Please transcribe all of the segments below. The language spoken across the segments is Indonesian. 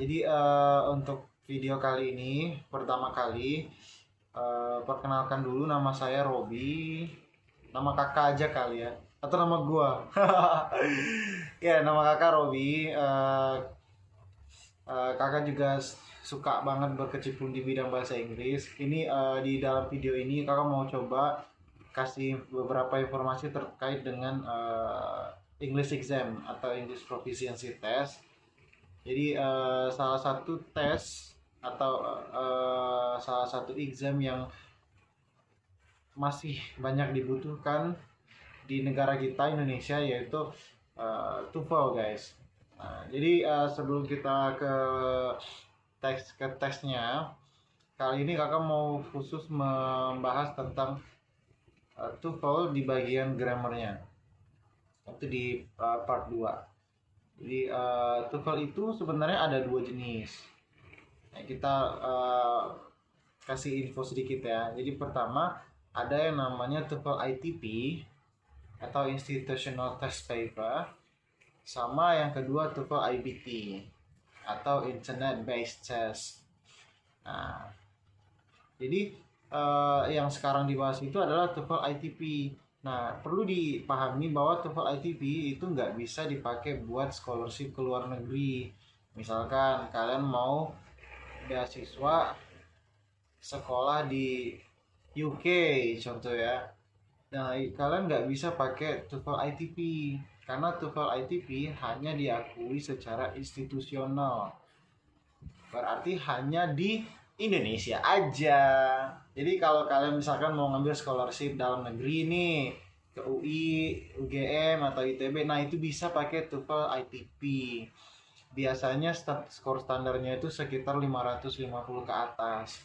Jadi untuk video kali ini pertama kali perkenalkan dulu, nama saya Robi. Nama kakak aja kali ya, atau nama gua. Ya, nama kakak Robi. Kakak juga suka banget berkecimpung di bidang bahasa Inggris. Ini di dalam video ini kakak mau coba kasih beberapa informasi terkait dengan English exam atau English proficiency test. Jadi salah satu tes atau salah satu exam yang masih banyak dibutuhkan di negara kita Indonesia, yaitu TOEFL guys. Nah, jadi sebelum kita ke tesnya, kali ini kakak mau khusus membahas tentang TOEFL di bagian grammarnya. Itu di part 2. Jadi TOEFL itu sebenarnya ada dua jenis. Nah, kita kasih info sedikit ya. Jadi pertama ada yang namanya TOEFL ITP atau Institutional Test Paper, sama yang kedua TOEFL IBT atau Internet Based Test. Nah, jadi yang sekarang dibahas itu adalah TOEFL ITP. Nah, perlu dipahami bahwa TOEFL ITP itu nggak bisa dipakai buat scholarship ke luar negeri. Misalkan kalian mau beasiswa sekolah di UK contoh ya. Nah, kalian nggak bisa pakai TOEFL ITP karena TOEFL ITP hanya diakui secara institusional. Berarti hanya di Indonesia aja. Jadi kalau kalian misalkan mau ngambil scholarship dalam negeri nih, ke UI, UGM atau ITB, nah itu bisa pakai TOEFL ITP. Biasanya skor standarnya itu sekitar 550 ke atas.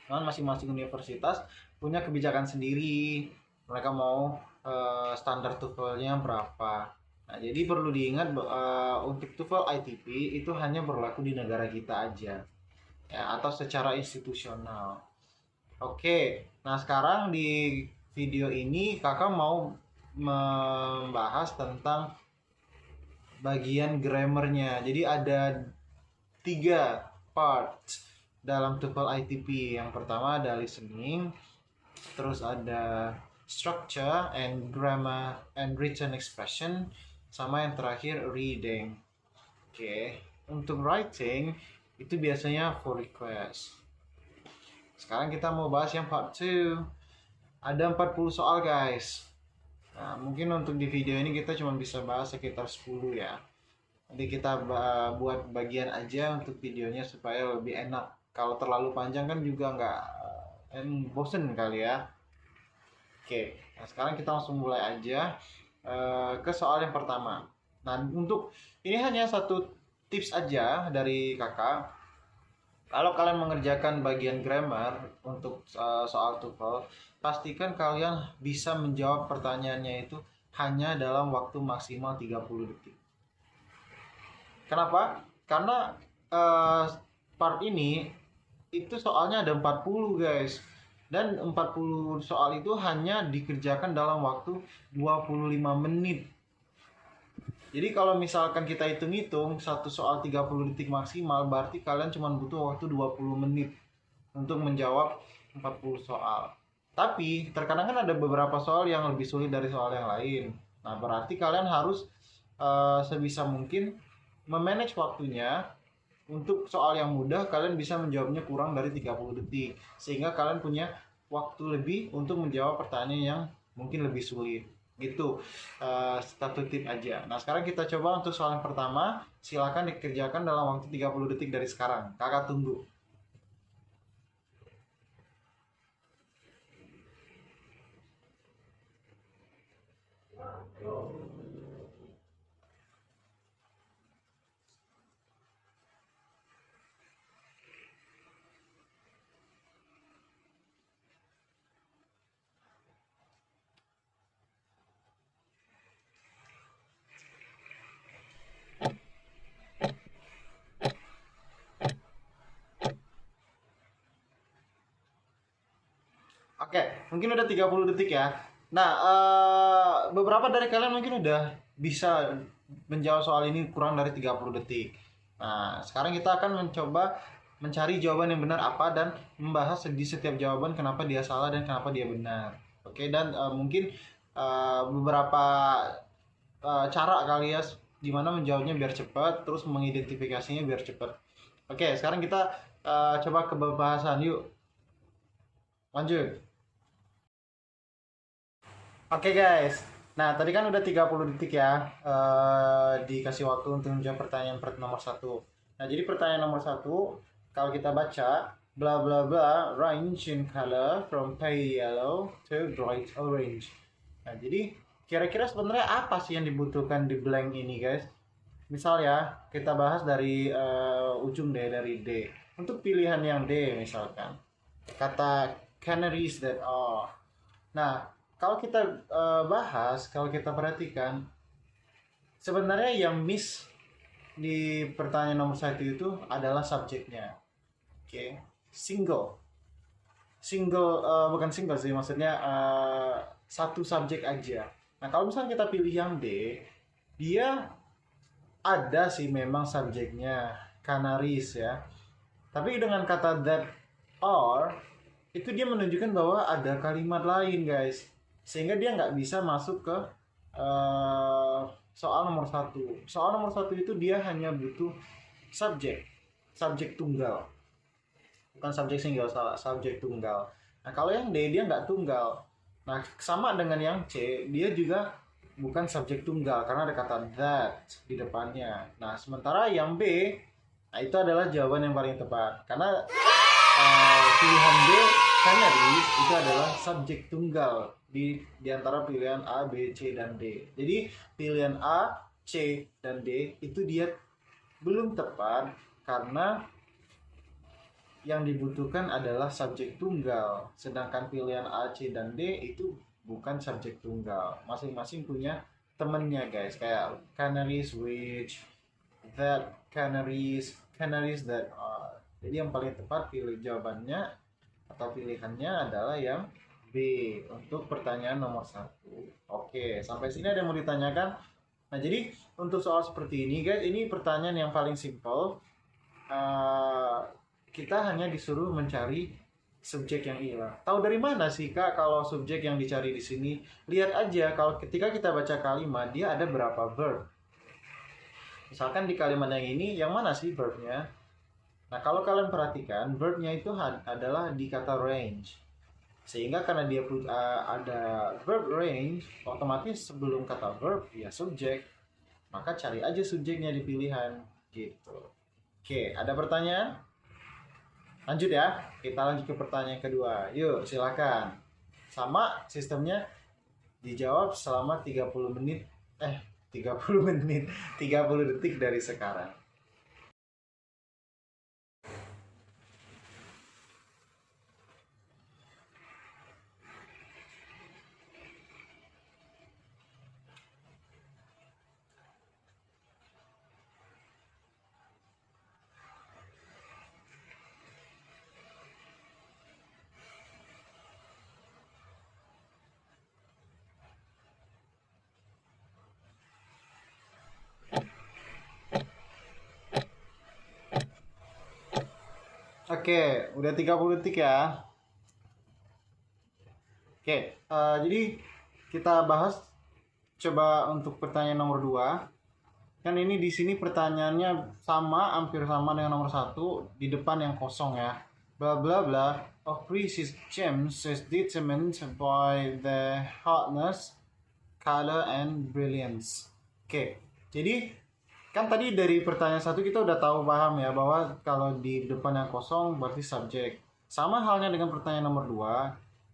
Nah, masing-masing universitas punya kebijakan sendiri. Mereka mau standar TOEFL-nya berapa. Nah, jadi perlu diingat untuk TOEFL ITP itu hanya berlaku di negara kita aja. Ya, atau secara institusional. Oke, nah sekarang di video ini kakak mau membahas tentang bagian grammarnya. Jadi ada 3 part dalam TOEFL ITP. Yang pertama ada listening, terus ada structure and grammar and written expression, sama yang terakhir reading. Oke, untuk writing itu biasanya for request. Sekarang kita mau bahas yang part 2. Ada 40 soal guys. Nah, mungkin untuk di video ini kita cuma bisa bahas sekitar 10 ya. Nanti kita buat bagian aja untuk videonya supaya lebih enak. Kalau terlalu panjang kan juga nggak bosen kali ya. Oke, nah sekarang kita langsung mulai aja ke soal yang pertama. Nah, untuk ini hanya satu tips aja dari kakak. Kalau kalian mengerjakan bagian grammar untuk soal TOEFL, pastikan kalian bisa menjawab pertanyaannya itu hanya dalam waktu maksimal 30 detik. Kenapa? Karena part ini itu soalnya ada 40 guys. Dan 40 soal itu hanya dikerjakan dalam waktu 25 menit. Jadi kalau misalkan kita hitung-hitung satu soal 30 detik maksimal, berarti kalian cuma butuh waktu 20 menit untuk menjawab 40 soal. Tapi terkadang kan ada beberapa soal yang lebih sulit dari soal yang lain. Nah, berarti kalian harus sebisa mungkin memanage waktunya. Untuk soal yang mudah kalian bisa menjawabnya kurang dari 30 detik. Sehingga kalian punya waktu lebih untuk menjawab pertanyaan yang mungkin lebih sulit. Gitu, satu tip aja. Nah, sekarang kita coba untuk soal yang pertama. Silakan dikerjakan dalam waktu 30 detik dari sekarang. Kakak tunggu. Oke, mungkin udah 30 detik ya. Nah, beberapa dari kalian mungkin udah bisa menjawab soal ini kurang dari 30 detik. Nah, sekarang kita akan mencoba mencari jawaban yang benar apa dan membahas di setiap jawaban kenapa dia salah dan kenapa dia benar. Oke, dan mungkin beberapa cara kali ya gimana menjawabnya biar cepat, terus mengidentifikasinya biar cepat. Oke, sekarang kita coba ke pembahasan yuk. Lanjut. Oke guys. Nah, tadi kan udah 30 detik ya dikasih waktu untuk menjawab pertanyaan nomor satu. Nah, jadi pertanyaan nomor satu, kalau kita baca, bla bla bla, range in color from pale yellow to bright orange. Nah, jadi kira-kira sebenarnya apa sih yang dibutuhkan di blank ini guys? Misal ya, kita bahas dari ujung D, dari D. Untuk pilihan yang D misalkan, kata canaries that are. Nah, kalau kita bahas, kalau kita perhatikan, sebenarnya yang miss di pertanyaan nomor satu itu adalah subjeknya. Oke, single, bukan single sih, maksudnya satu subjek aja. Nah, kalau misalnya kita pilih yang D, dia ada sih memang subjeknya, canaries ya. Tapi dengan kata that are, itu dia menunjukkan bahwa ada kalimat lain guys, sehingga dia nggak bisa masuk ke soal nomor satu. Soal nomor satu itu dia hanya butuh subjek tunggal, bukan subjek single, salah, subjek tunggal. Nah, kalau yang D dia nggak tunggal. Nah, sama dengan yang C, dia juga bukan subjek tunggal karena ada kata that di depannya. Nah, sementara yang B, nah itu adalah jawaban yang paling tepat karena pilihan B, canaries, itu adalah subjek tunggal di antara pilihan A, B, C, dan D. Jadi pilihan A, C, dan D itu dia belum tepat karena yang dibutuhkan adalah subjek tunggal. Sedangkan pilihan A, C, dan D itu bukan subjek tunggal. Masing-masing punya temennya guys. Kayak canaries which, that canaries, canaries that are. Jadi yang paling tepat pilih jawabannya atau pilihannya adalah yang B untuk pertanyaan nomor satu. Oke, sampai sini ada yang mau ditanyakan? Nah, jadi untuk soal seperti ini guys, ini pertanyaan yang paling simple. Kita hanya disuruh mencari subjek yang hilang. Tahu dari mana sih kak kalau subjek yang dicari di sini? Lihat aja kalau ketika kita baca kalimat dia ada berapa verb. Misalkan di kalimat yang ini, yang mana sih verbnya? Nah, kalau kalian perhatikan, verbnya itu adalah di kata range. Sehingga karena dia ada verb range, otomatis sebelum kata verb, ya subjek. Maka cari aja subjeknya di pilihan. Gitu. Oke, ada pertanyaan? Lanjut ya, kita lanjut ke pertanyaan kedua. Yuk, silakan. Sama sistemnya, dijawab selama 30 menit. 30 menit, 30 detik dari sekarang. Oke, udah 30 detik ya. Oke, jadi kita bahas coba untuk pertanyaan nomor 2. Kan ini di sini pertanyaannya sama, hampir sama dengan nomor 1, di depan yang kosong ya. Bla bla bla of precious gems is determined by the hardness, color, and brilliance. Oke, jadi kan tadi dari pertanyaan satu kita udah tahu paham ya bahwa kalau di depan yang kosong berarti subjek. Sama halnya dengan pertanyaan nomor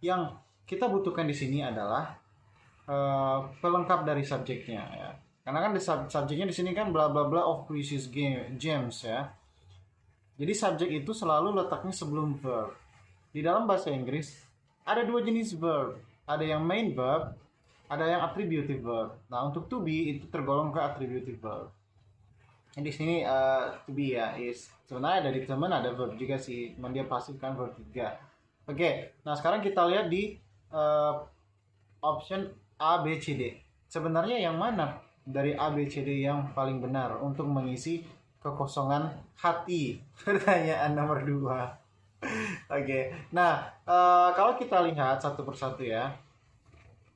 2, yang kita butuhkan di sini adalah pelengkap dari subjeknya ya. Karena kan di subjeknya di sini kan bla bla bla of precious gems ya. Jadi subjek itu selalu letaknya sebelum verb. Di dalam bahasa Inggris ada dua jenis verb. Ada yang main verb, ada yang attributive verb. Nah, untuk to be itu tergolong ke attributive verb. Di sini to be ya is sebenarnya dari teman ada verb juga sih, cuman dia pasif kan verb 3. Oke, nah sekarang kita lihat di option A, B, C, D. Sebenarnya yang mana dari A, B, C, D yang paling benar untuk mengisi kekosongan hati. Pertanyaan nomor 2. Oke, nah kalau kita lihat satu persatu ya,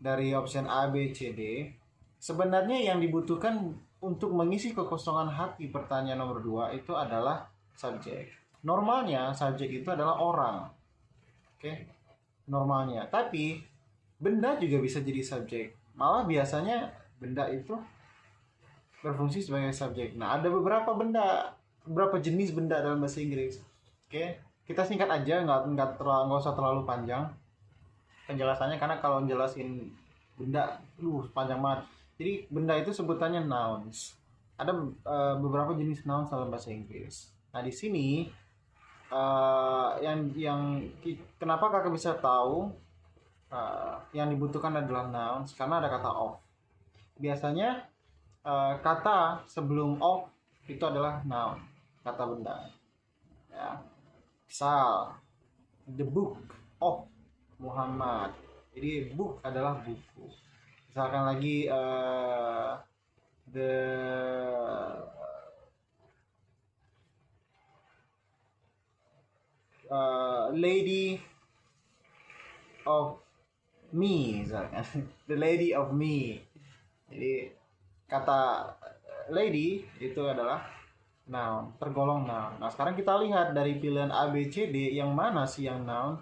dari option A, B, C, D, sebenarnya yang dibutuhkan untuk mengisi kekosongan hati pertanyaan nomor 2 itu adalah subjek. Normalnya subjek itu adalah orang, oke, normalnya. Tapi benda juga bisa jadi subjek. Malah biasanya benda itu berfungsi sebagai subjek. Nah, ada beberapa jenis benda dalam bahasa Inggris. Oke, kita singkat aja, nggak usah terlalu panjang penjelasannya, karena kalau jelasin benda, panjang banget. Jadi benda itu sebutannya nouns. Ada beberapa jenis nouns dalam bahasa Inggris. Nah, di sini kenapa kakak bisa tahu yang dibutuhkan adalah nouns, karena ada kata of. Biasanya kata sebelum of itu adalah noun, kata benda ya. Misal the book of Muhammad, jadi book adalah buku. Misalkan lagi the lady of me, misalkan the lady of me. Jadi kata lady itu adalah noun, tergolong noun. Nah, sekarang kita lihat dari pilihan A, B, C, D, yang mana sih yang noun?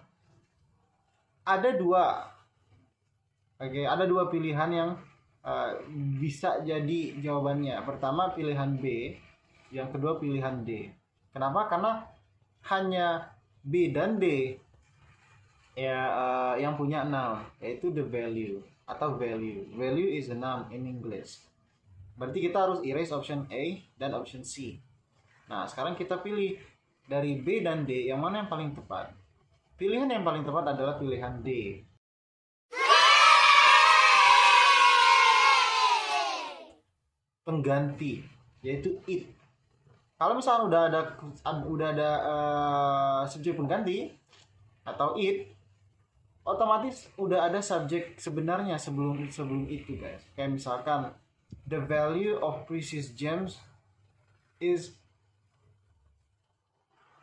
Ada dua. Oke, ada dua pilihan yang bisa jadi jawabannya. Pertama pilihan B, yang kedua pilihan D. Kenapa? Karena hanya B dan D ya yang punya noun, yaitu the value atau value. Value is a noun in English. Berarti kita harus erase option A dan option C. Nah, sekarang kita pilih dari B dan D, yang mana yang paling tepat? Pilihan yang paling tepat adalah pilihan D. Pengganti, yaitu it. Kalau misalnya udah ada subjek pengganti atau it, otomatis udah ada subjek sebenarnya sebelum itu, guys. Kayak misalkan the value of precious gems is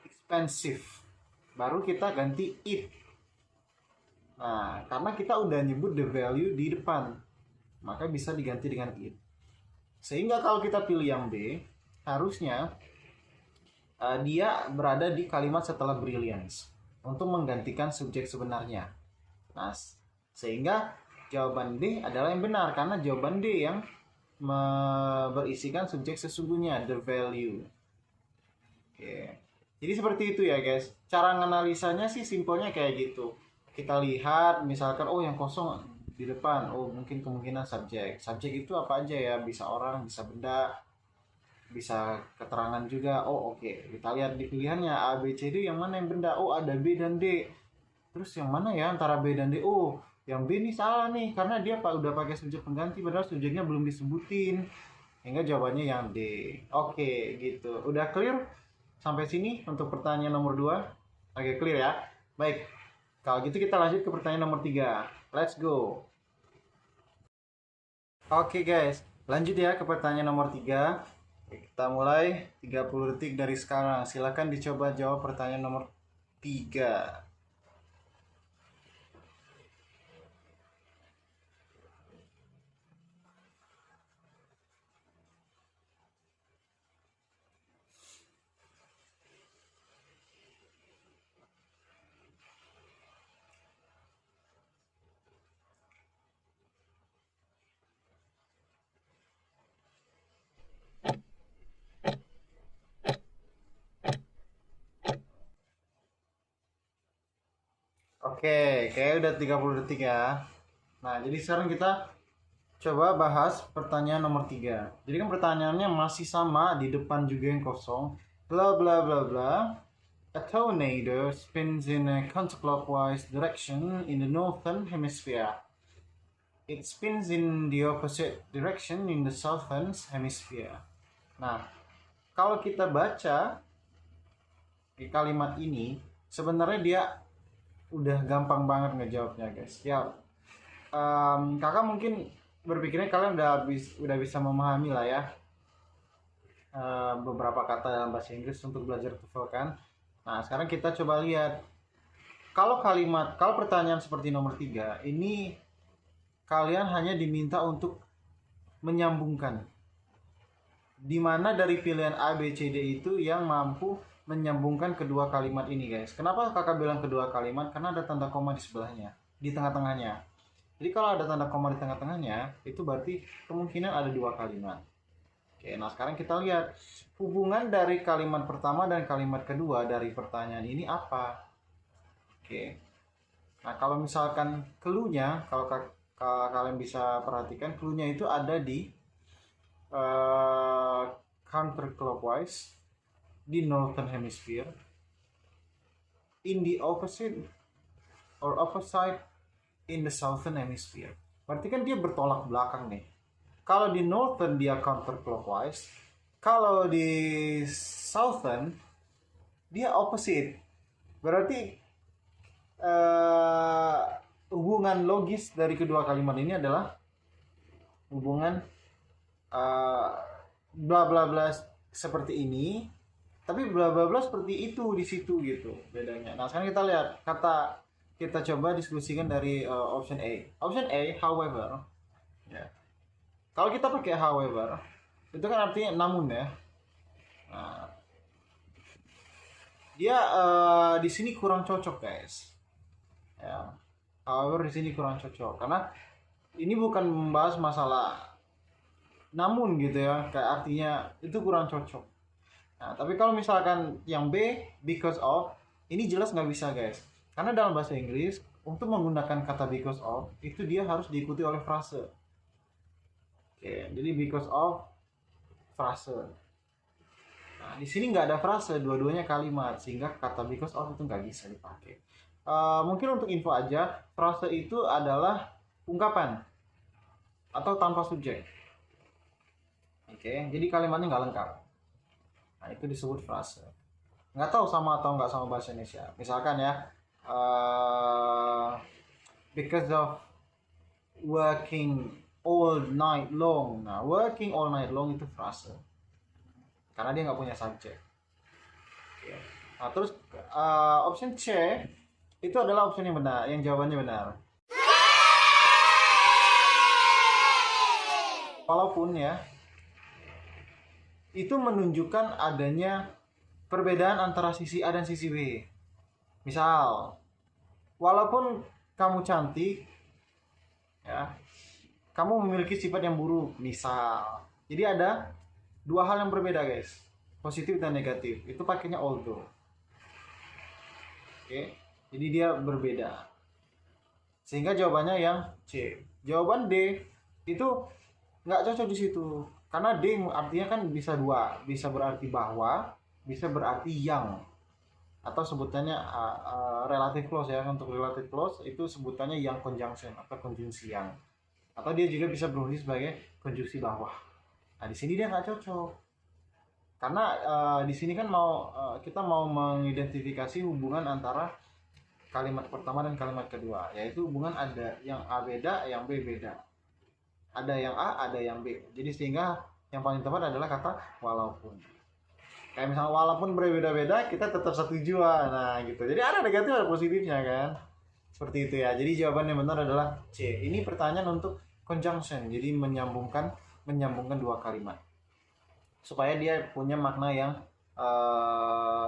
expensive, baru kita ganti it. Nah, karena kita udah nyebut the value di depan, maka bisa diganti dengan it. Sehingga kalau kita pilih yang B, harusnya dia berada di kalimat setelah brilliance untuk menggantikan subjek sebenarnya. Nah, sehingga jawaban D adalah yang benar, karena jawaban D yang berisikan subjek sesungguhnya, the value. Oke. Jadi seperti itu ya, guys. Cara menganalisanya sih simpelnya kayak gitu. Kita lihat misalkan yang kosong di depan, mungkin kemungkinan subjek. Subjek itu apa aja ya? Bisa orang, bisa benda, bisa keterangan juga. Oke. Kita lihat di pilihannya A, B, C, D, yang mana yang benda? Ada B dan D. Terus yang mana ya antara B dan D? Yang B ini salah nih, karena dia udah pakai subjek pengganti, padahal subjeknya belum disebutin. Hingga jawabannya yang D. Oke, gitu. Udah clear sampai sini untuk pertanyaan nomor 2? Oke, clear ya. Baik, kalau gitu kita lanjut ke pertanyaan nomor 3. Let's go. Oke guys, lanjut ya ke pertanyaan nomor 3. Kita mulai 30 detik dari sekarang. Silakan dicoba jawab pertanyaan nomor 3. Oke, kayak udah 30 detik ya. Nah, jadi sekarang kita coba bahas pertanyaan nomor 3. Jadi kan pertanyaannya masih sama, di depan juga yang kosong. Bla bla bla bla. A tornado spins in a counterclockwise direction in the northern hemisphere. It spins in the opposite direction in the southern hemisphere. Nah, kalau kita baca di kalimat ini, sebenarnya dia udah gampang banget ngejawabnya, guys. Ya, kakak mungkin berpikirnya kalian udah bisa memahami lah ya. beberapa kata dalam bahasa Inggris untuk belajar TOEFL kan. Nah, sekarang kita coba lihat. Kalau pertanyaan seperti nomor 3, ini kalian hanya diminta untuk menyambungkan. Dimana dari pilihan A, B, C, D itu yang mampu menyambungkan kedua kalimat ini, guys. Kenapa kakak bilang kedua kalimat? Karena ada tanda koma di sebelahnya, di tengah-tengahnya. Jadi kalau ada tanda koma di tengah-tengahnya, itu berarti kemungkinan ada dua kalimat. Oke, nah sekarang kita lihat hubungan dari kalimat pertama dan kalimat kedua dari pertanyaan ini apa. Oke, nah kalau misalkan clue-nya, kalau kalian bisa perhatikan, clue-nya itu ada di counterclockwise, di northern hemisphere, in the opposite in the southern hemisphere. Berarti kan dia bertolak belakang nih. Kalau di northern dia counterclockwise, kalau di southern dia opposite. Berarti hubungan logis dari kedua kalimat ini adalah hubungan bla bla bla seperti ini, tapi bla bla bla seperti itu di situ gitu bedanya. Nah sekarang kita lihat kita coba diskusikan dari option A. Option A, however, ya. Kalau kita pakai however, itu kan artinya namun ya. Nah, dia di sini kurang cocok, guys. Ya. However di sini kurang cocok karena ini bukan membahas masalah namun gitu ya, kayak artinya itu kurang cocok. Nah, tapi kalau misalkan yang B, because of, ini jelas nggak bisa, guys. Karena dalam bahasa Inggris, untuk menggunakan kata because of, itu dia harus diikuti oleh frase. Oke, jadi because of, frase. Nah, di sini nggak ada frase, dua-duanya kalimat, sehingga kata because of itu nggak bisa dipakai. Mungkin untuk info aja, frase itu adalah ungkapan atau tanpa subjek. Oke, jadi kalimatnya nggak lengkap. Nah, itu disebut frase. Nggak tahu sama atau nggak sama bahasa Indonesia. Misalkan ya, because of working all night long. Nah, working all night long itu frase. Karena dia nggak punya subjek. Oke. Nah, terus option C itu adalah option yang benar, yang jawabannya benar. Walaupun ya, itu menunjukkan adanya perbedaan antara sisi A dan sisi B. Misal, walaupun kamu cantik, ya, kamu memiliki sifat yang buruk. Misal, jadi ada dua hal yang berbeda, guys, positif dan negatif. Itu pakainya although. Oke, jadi dia berbeda. Sehingga jawabannya yang C. Jawaban D itu nggak cocok di situ. Karena D artinya kan bisa dua, bisa berarti bahwa, bisa berarti yang, atau sebutannya relative clause ya. Untuk relative clause itu sebutannya yang conjunction atau konjungsi yang, atau dia juga bisa berfungsi sebagai konjungsi bahwa. Nah di sini dia nggak cocok, karena di sini kan kita mau mengidentifikasi hubungan antara kalimat pertama dan kalimat kedua, yaitu hubungan ada yang A beda, yang B beda. Ada yang A, ada yang B. Jadi sehingga yang paling tepat adalah kata walaupun. Kayak misalnya walaupun berbeda-beda, kita tetap satu jua. Nah gitu. Jadi ada negatif ada positifnya kan. Seperti itu ya. Jadi jawaban yang benar adalah C. Ini pertanyaan untuk conjunction. Jadi menyambungkan dua kalimat. Supaya dia punya makna yang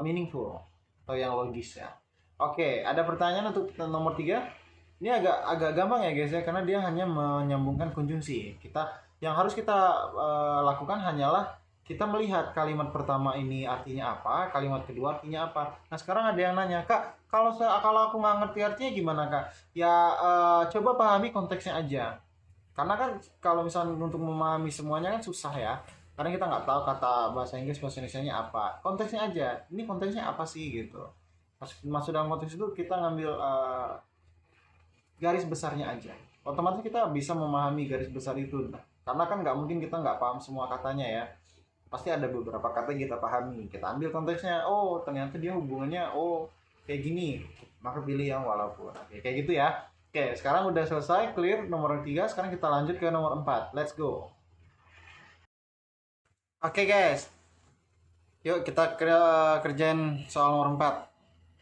meaningful atau yang logis ya. Oke, ada pertanyaan untuk nomor 3. Ini agak gampang ya guys ya, karena dia hanya menyambungkan konjungsi. Yang harus kita lakukan hanyalah kita melihat kalimat pertama ini artinya apa, kalimat kedua artinya apa. Nah sekarang ada yang nanya, Kak, kalau aku nggak ngerti artinya gimana Kak? Ya coba pahami konteksnya aja. Karena kan kalau misalnya untuk memahami semuanya kan susah ya. Karena kita nggak tahu kata bahasa Inggris bahasa Indonesia-nya apa. Konteksnya aja. Ini konteksnya apa sih gitu. Masuk dalam konteks itu kita ngambil garis besarnya aja, otomatis kita bisa memahami garis besar itu. Karena kan nggak mungkin kita nggak paham semua katanya ya, pasti ada beberapa kata yang kita pahami, kita ambil konteksnya, oh ternyata dia hubungannya kayak gini, maka pilih yang walaupun. Oke, kayak gitu ya. Oke, sekarang udah selesai, clear nomor 3. Sekarang kita lanjut ke nomor 4. Let's go. Oke guys, Yuk kita kerjain soal nomor 4.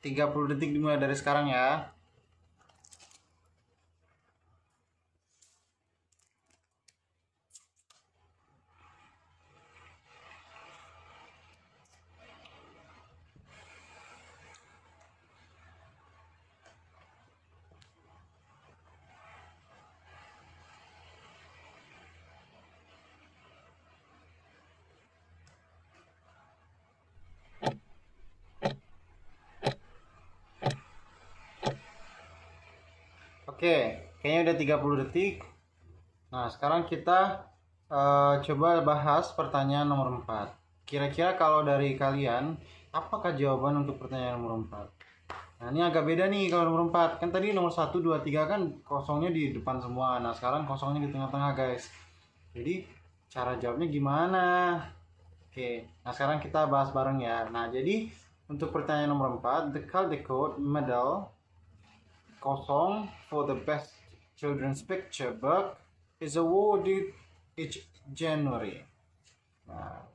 30 detik dimulai dari sekarang ya. Oke, kayaknya udah 30 detik. Nah, sekarang kita coba bahas pertanyaan nomor 4. Kira-kira kalau dari kalian, apakah jawaban untuk pertanyaan nomor 4? Nah, ini agak beda nih kalau nomor 4. Kan tadi nomor 1, 2, 3 kan kosongnya di depan semua. Nah, sekarang kosongnya di tengah-tengah, guys. Jadi, cara jawabnya gimana? Oke, nah sekarang kita bahas bareng ya. Nah, jadi untuk pertanyaan nomor 4, the Caldecott Medal kosong for the best children's picture book is awarded each January. Nah,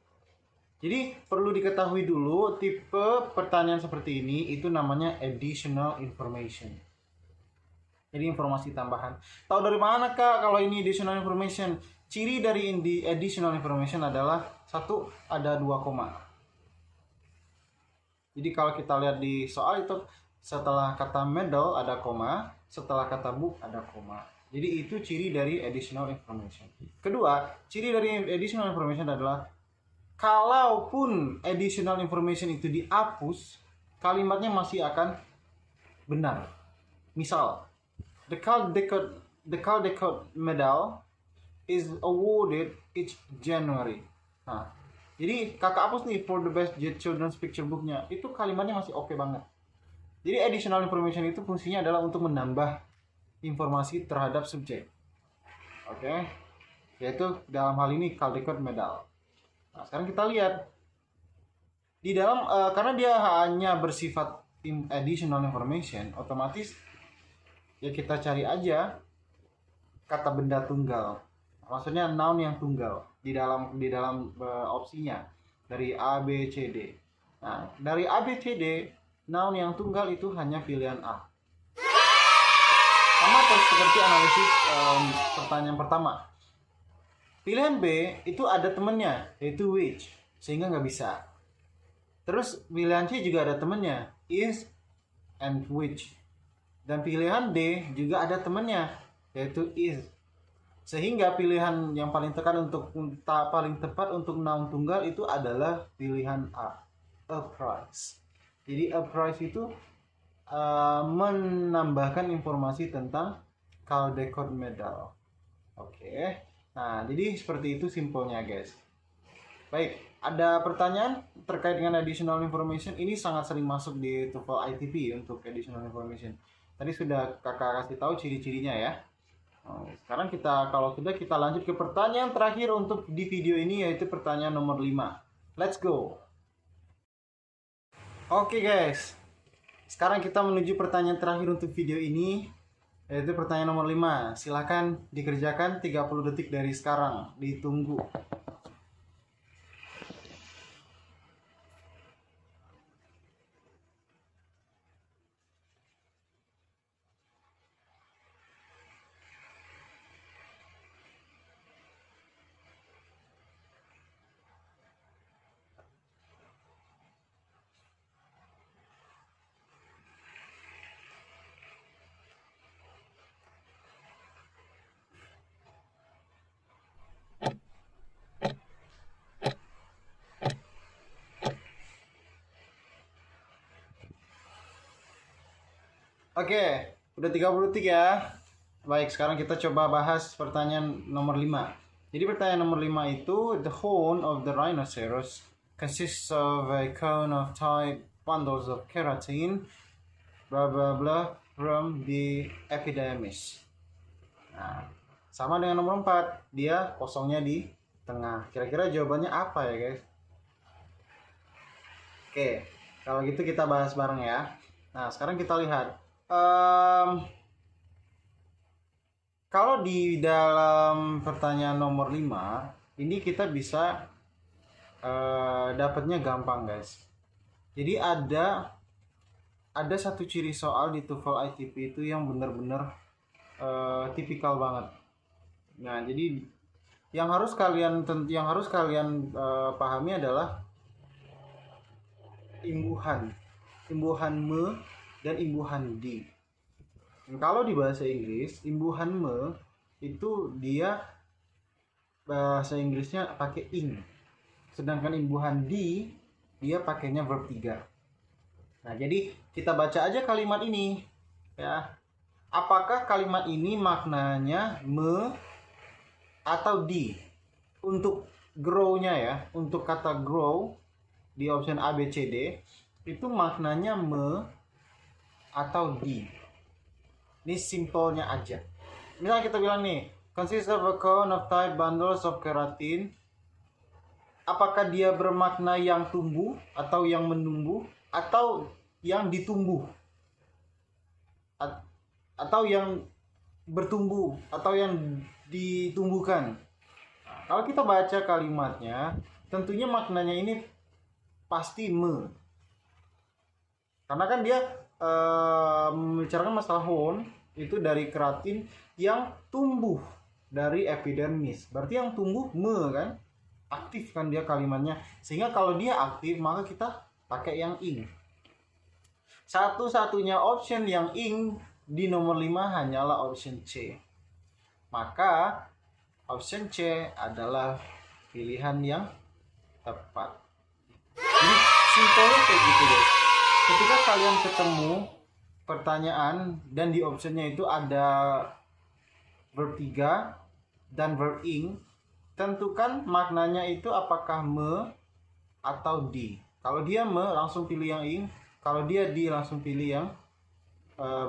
jadi perlu diketahui dulu tipe pertanyaan seperti ini itu namanya additional information. Jadi informasi tambahan. Tahu dari mana kak kalau ini additional information? Ciri dari additional information adalah satu, ada 2 koma. Jadi kalau kita lihat di soal itu setelah kata medal ada koma, setelah kata book ada koma. Jadi itu ciri dari additional information. Kedua, ciri dari additional information adalah kalaupun additional information itu dihapus, kalimatnya masih akan benar. Misal, the Caldecott Medal is awarded each January. Nah, jadi kakak hapus nih for the best children's picture booknya. Itu kalimatnya masih oke banget. Jadi additional information itu fungsinya adalah untuk menambah informasi terhadap subjek. Oke. Yaitu dalam hal ini Caldecott Medal. Nah, sekarang kita lihat di dalam karena dia hanya bersifat additional information, otomatis ya kita cari aja kata benda tunggal. Maksudnya noun yang tunggal di dalam opsinya dari A, B, C, D. Nah, dari A, B, C, D, noun yang tunggal itu hanya pilihan A. Sama seperti analisis pertanyaan pertama. Pilihan B itu ada temennya, yaitu which, sehingga nggak bisa. Terus pilihan C juga ada temennya, is and which. Dan pilihan D juga ada temennya, yaitu is. Sehingga pilihan yang paling paling tepat untuk noun tunggal itu adalah pilihan A price. Jadi a price itu menambahkan informasi tentang Caldecott Medal. Oke. Nah, jadi seperti itu simpelnya, guys. Baik, ada pertanyaan terkait dengan additional information? Ini sangat sering masuk di TOEFL ITP untuk additional information. Tadi sudah kakak kasih tahu ciri-cirinya ya. Sekarang kalau sudah kita lanjut ke pertanyaan terakhir untuk di video ini, yaitu pertanyaan nomor 5. Let's go. Oke guys, sekarang kita menuju pertanyaan terakhir untuk video ini, yaitu pertanyaan nomor 5. Silakan dikerjakan 30 detik dari sekarang, ditunggu. Oke, udah 30 detik ya. Baik, sekarang kita coba bahas pertanyaan nomor 5. Jadi pertanyaan nomor 5 itu, the horn of the rhinoceros consists of a cone of tight bundles of keratin, blah blah blah, from the epidermis. Nah, sama dengan nomor 4, dia kosongnya di tengah. Kira-kira jawabannya apa ya, guys? Oke, kalau gitu kita bahas bareng ya. Nah, sekarang kita lihat. Kalau di dalam pertanyaan nomor 5, ini kita bisa dapatnya gampang guys. Jadi ada satu ciri soal di TOEFL ITP itu yang benar-benar tipikal banget. Nah, jadi yang harus kalian pahami adalah imbuhan me dan imbuhan di. Kalau di bahasa Inggris, imbuhan me itu dia bahasa Inggrisnya pakai ing. Sedangkan imbuhan di dia pakainya verb 3. Nah, jadi kita baca aja kalimat ini ya. Apakah kalimat ini maknanya me atau di? Untuk grow-nya ya, untuk kata grow di option A, B, C, D itu maknanya me atau di. Ini simpelnya aja. Misalnya kita bilang nih, consists of a cone of tight bundles of keratin. Apakah dia bermakna yang tumbuh atau yang menumbuh atau yang ditumbuh? Atau yang bertumbuh atau yang ditumbuhkan. Nah, kalau kita baca kalimatnya, tentunya maknanya ini pasti me. Karena kan dia membicarakan masalah horn itu dari keratin yang tumbuh dari epidermis. Berarti yang tumbuh me kan? Aktif kan dia kalimatnya. Sehingga kalau dia aktif maka kita pakai yang ing. Satu-satunya option yang ing di nomor 5 hanyalah option C. Maka option C adalah pilihan yang tepat. Jadi simpelnya kayak gitu guys. Ketika kalian ketemu pertanyaan dan di optionnya itu ada verb 3 dan verb ing, tentukan maknanya itu apakah me atau di. Kalau dia me langsung pilih yang ing, kalau dia di langsung pilih yang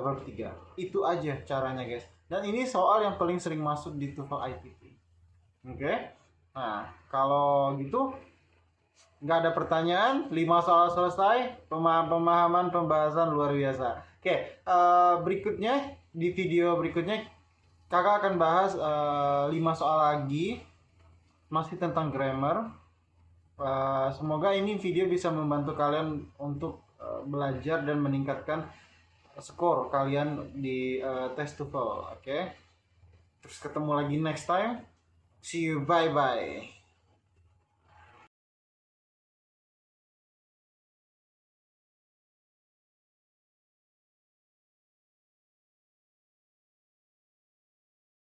verb 3. Itu aja caranya guys. Dan ini soal yang paling sering masuk di TOEFL ITP. Oke. Nah, kalau gitu nggak ada pertanyaan, 5 soal selesai, pemahaman pembahasan luar biasa. Oke, berikutnya di video berikutnya kakak akan bahas 5 soal lagi masih tentang grammar. Semoga ini video bisa membantu kalian untuk belajar dan meningkatkan skor kalian di tes TOEFL. Oke. Terus ketemu lagi next time. See you, bye bye.